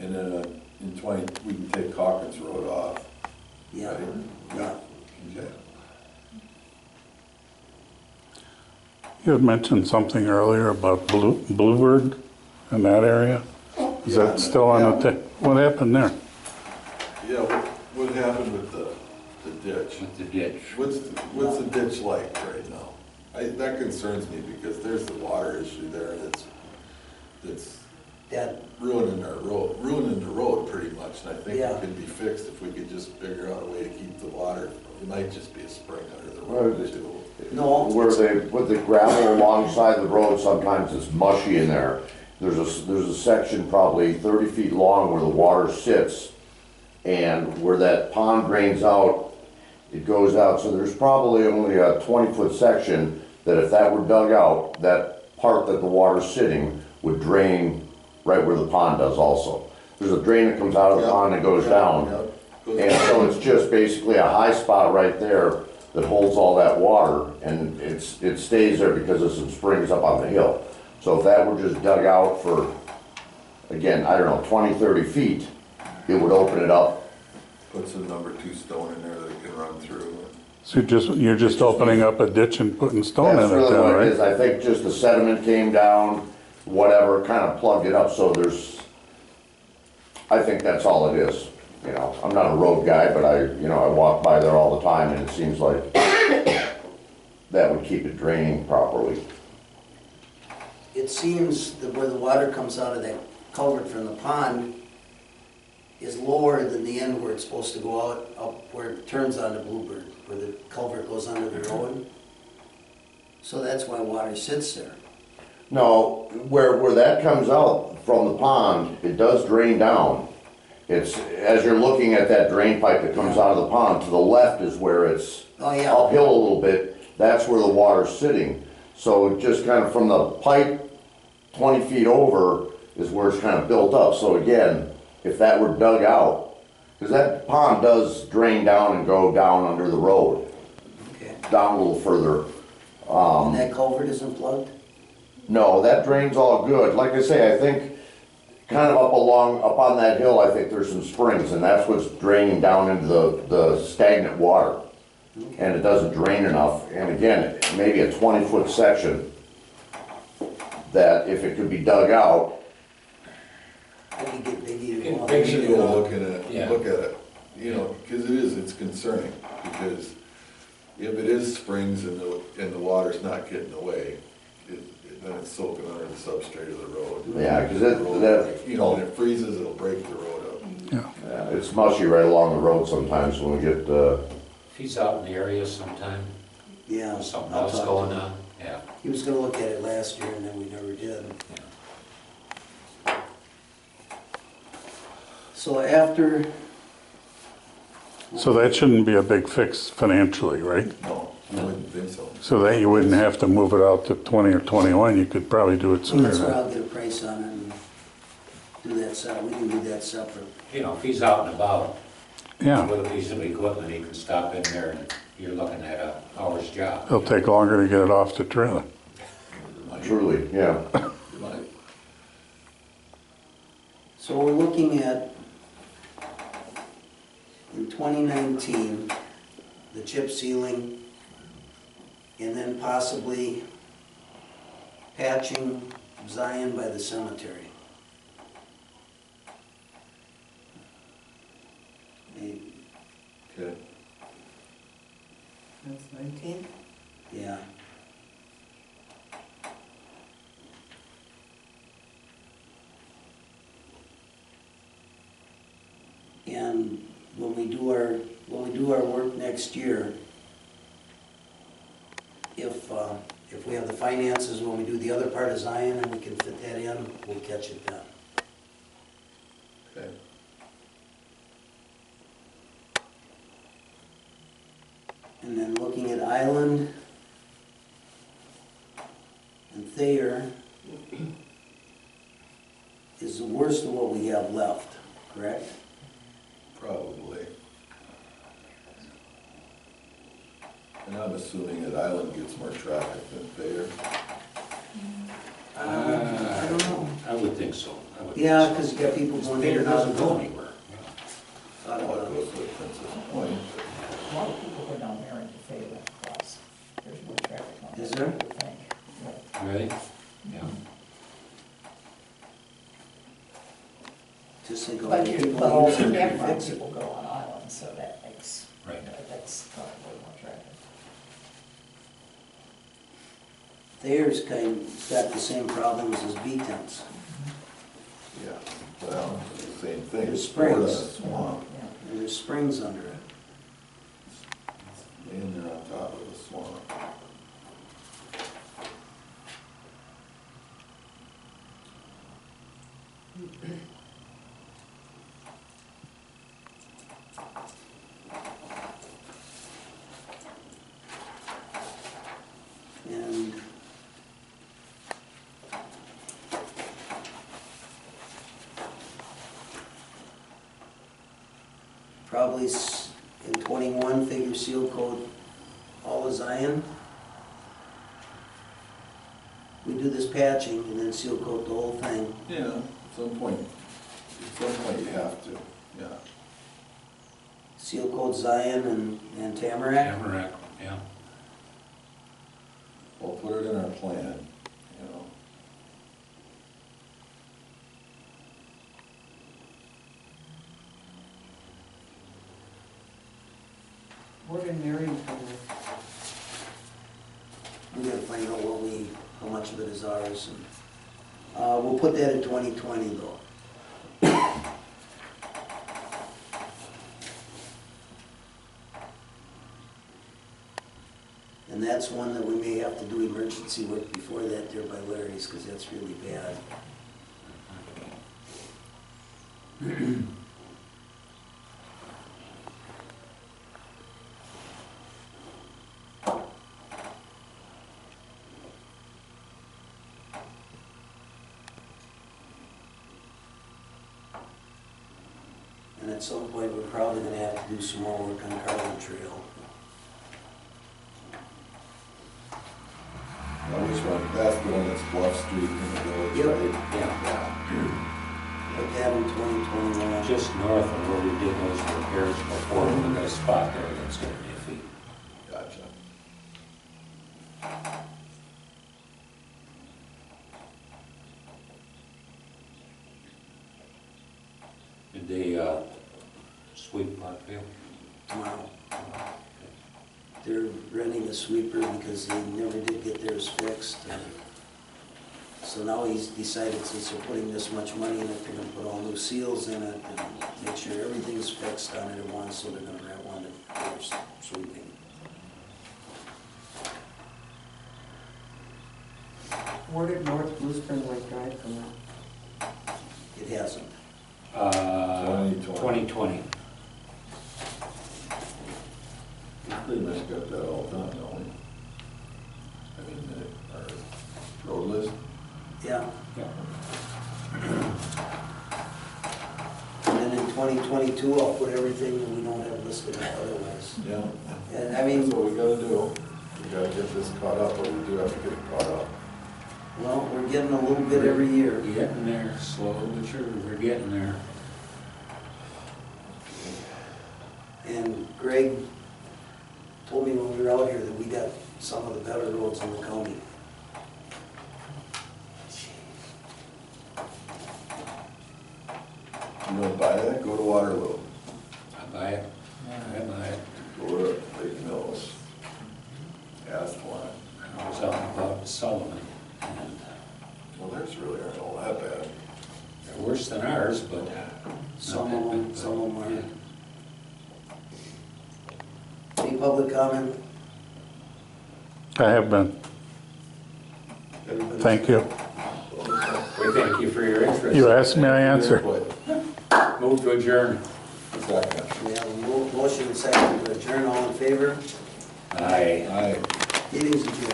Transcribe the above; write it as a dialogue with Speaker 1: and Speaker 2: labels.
Speaker 1: And then in 20, we can take Calkins Road off.
Speaker 2: Yeah.
Speaker 1: Right?
Speaker 2: Yeah.
Speaker 1: Okay.
Speaker 3: You had mentioned something earlier about Bluebird in that area. Is
Speaker 1: Yeah,
Speaker 3: that still on the what happened there?
Speaker 1: Yeah, what happened with the ditch?
Speaker 4: With the ditch.
Speaker 1: What's the ditch like right now? That concerns me because there's the water issue there that's
Speaker 2: That,
Speaker 1: ruining the road pretty much, and I think
Speaker 2: Yeah.
Speaker 1: it could be fixed if we could just figure out a way to keep the water. It might just be a spring under the road too.
Speaker 2: no,
Speaker 5: Where they put the gravel alongside the road, sometimes it's mushy in there. There's a section probably 30 feet long where the water sits, and where that pond drains out, it goes out. So there's probably only a 20-foot section that if that were dug out, that part that the water's sitting would drain right where the pond does also. There's a drain that comes out of the pond and goes down. And so it's just basically a high spot right there that holds all that water, and it stays there because of some springs up on the hill. So if that were just dug out for, again, I don't know, 20, 30 feet, it would open it up.
Speaker 1: Put some number 2 stone in there that it can run through.
Speaker 3: So you're just opening up a ditch and putting stone
Speaker 5: That's
Speaker 3: in it
Speaker 5: really
Speaker 3: then,
Speaker 5: what it
Speaker 3: right?
Speaker 5: is. I think just the sediment came down, whatever, kind of plugged it up, so I think that's all it is. You know, I'm not a road guy, but I walk by there all the time, and it seems like that would keep it draining properly.
Speaker 2: it seems that where the water comes out of that culvert from the pond is lower than the end where it's supposed to go out, up where it turns onto Bluebird, where the culvert goes under the road. So that's why water sits there.
Speaker 5: No, where that comes out from the pond, it does drain down. It's, as you're looking at that drain pipe that comes out of the pond, to the left is where it's
Speaker 2: Oh, yeah.
Speaker 5: uphill a little bit, that's where the water's sitting. So just kind of from the pipe 20 feet over is where it's kind of built up. So again, if that were dug out, because that pond does drain down and go down under the road,
Speaker 2: Okay.
Speaker 5: down a little further.
Speaker 2: And that culvert isn't plugged?
Speaker 5: No, that drain's all good. Like I say, I think kind of up on that hill, I think there's some springs, and that's what's draining down into the stagnant water. And it doesn't drain enough. And again, maybe a 20-foot section that if it could be dug out,
Speaker 2: I could get big either
Speaker 4: Get
Speaker 2: one.
Speaker 4: big
Speaker 1: We should
Speaker 4: either
Speaker 1: go
Speaker 4: one.
Speaker 1: look at it, you know, because it's concerning, because if it is springs and the water's not getting away, then it's soaking under the substrate of the road.
Speaker 5: yeah, because
Speaker 1: You know, when it freezes, it'll break the road up.
Speaker 3: Yeah.
Speaker 5: it's mushy right along the road sometimes when we get,
Speaker 4: If he's out in the area sometime,
Speaker 2: Yeah.
Speaker 4: something
Speaker 2: I'll
Speaker 4: else
Speaker 2: talk
Speaker 4: going
Speaker 2: to him.
Speaker 4: on, yeah.
Speaker 2: He was gonna look at it last year and then we never did. So after,
Speaker 3: So that shouldn't be a big fix financially, right?
Speaker 1: No, I wouldn't think so.
Speaker 3: So that you wouldn't have to move it out to 20 or 21, you could probably do it sooner
Speaker 2: that's where
Speaker 3: than.
Speaker 2: I'll get a price on it and do that separate. We can do that separate.
Speaker 4: You know, if he's out and about
Speaker 3: Yeah,
Speaker 4: with a piece of equipment, he can stop in there and you're looking at an hour's job.
Speaker 3: it'll take longer to get it off the trailer.
Speaker 5: truly, yeah.
Speaker 2: So we're looking at, in 2019, the chip sealing, and then possibly patching Zion by the cemetery.
Speaker 1: Okay.
Speaker 6: That's 19?
Speaker 2: Yeah. And when we do our work next year, if we have the finances, when we do the other part of Zion and we can fit that in, we'll catch it then.
Speaker 1: Okay.
Speaker 2: And then looking at Island and Thayer is the worst of what we have left, correct?
Speaker 1: Probably. And I'm assuming that Island gets more traffic than Thayer.
Speaker 2: I don't know.
Speaker 4: I would think so.
Speaker 2: Yeah, because you got people going in
Speaker 4: Peter
Speaker 2: and out
Speaker 4: doesn't
Speaker 2: of
Speaker 4: go
Speaker 2: the,
Speaker 4: anywhere.
Speaker 2: out
Speaker 1: Well, it
Speaker 2: of
Speaker 1: goes to Princess Point.
Speaker 6: A lot of people go down there and pay that cross. There's more traffic on
Speaker 2: Is
Speaker 6: that,
Speaker 2: there?
Speaker 6: I would think. Yeah.
Speaker 4: Really? Yeah.
Speaker 2: just think of
Speaker 6: But
Speaker 2: all the
Speaker 6: you,
Speaker 2: people
Speaker 6: but all the
Speaker 2: using it to
Speaker 6: campground
Speaker 2: fix it.
Speaker 6: people go on island, so that makes,
Speaker 4: Right.
Speaker 6: that's probably more traffic.
Speaker 2: Theirs got the same problems as B tents.
Speaker 1: Yeah, well, same thing.
Speaker 2: There's
Speaker 1: It's poured on a
Speaker 2: springs.
Speaker 1: swamp,
Speaker 6: Yeah.
Speaker 2: And there's springs under it.
Speaker 1: laying there on top of the swamp.
Speaker 2: And probably in 21, figure seal coat all of Zion. We do this patching and then seal coat the whole thing.
Speaker 1: Yeah, at some point you have to, yeah.
Speaker 2: Seal coat Zion and Tamarack.
Speaker 4: Tamarack, yeah.
Speaker 1: We'll put it in our plan, you know.
Speaker 6: We're in Marion for
Speaker 2: We gotta find out how much of it is ours. And we'll put that in 2020 though. And that's one that we may have to do emergency work before that there by Larry's, because that's really bad. And at some point, we're probably gonna have to do some more work on Carlin Trail.
Speaker 1: Now, which one? That's the one that's Bluff Street in the village,
Speaker 2: Yep.
Speaker 1: right?
Speaker 4: Yeah.
Speaker 2: Like that in 2021.
Speaker 4: Just north of where we did those repairs before, we got a spot there that's gonna be a feet.
Speaker 1: Gotcha.
Speaker 4: Did they, sweep Parkville?
Speaker 2: Tomorrow. They're renting a sweeper because they never did get theirs fixed. And so now he's decided, since they're putting this much money in it, they're gonna put all new seals in it and make sure everything's fixed on it at once, so they're gonna rent one for sweeping.
Speaker 7: Where did North Blue Spring Lake Drive come out?
Speaker 2: It hasn't.
Speaker 4: 2020.
Speaker 1: We pretty much got that all done, don't we? I mean, our road list.
Speaker 2: Yeah.
Speaker 4: Yeah.
Speaker 2: And then in 2022, I'll put everything that we don't have listed otherwise.
Speaker 1: Yeah.
Speaker 2: And I mean,
Speaker 1: That's what we gotta do. We gotta get this caught up, or we do have to get it caught up.
Speaker 2: well, we're getting a little bit every year.
Speaker 4: Getting there, slow but sure, we're getting there.
Speaker 2: And Greg told me when we were out here that we got some of the better roads in the county.
Speaker 1: You wanna buy that, go to Waterloo,
Speaker 4: I buy it, I buy it.
Speaker 1: go to Lake Mills. Ask one.
Speaker 4: I was out about Sullivan, and
Speaker 1: Well, theirs really aren't all that bad.
Speaker 4: they're worse than ours, but.
Speaker 2: Some of them aren't. Any public comment?
Speaker 3: I have been.
Speaker 1: Everybody-
Speaker 3: Thank you.
Speaker 4: We thank you for your interest.
Speaker 3: You asked me, I answered.
Speaker 4: Move to adjourn.
Speaker 1: Second.
Speaker 2: We have a motion and second to adjourn. All in favor?
Speaker 4: Aye.
Speaker 1: Aye.
Speaker 2: Meeting's adjourned.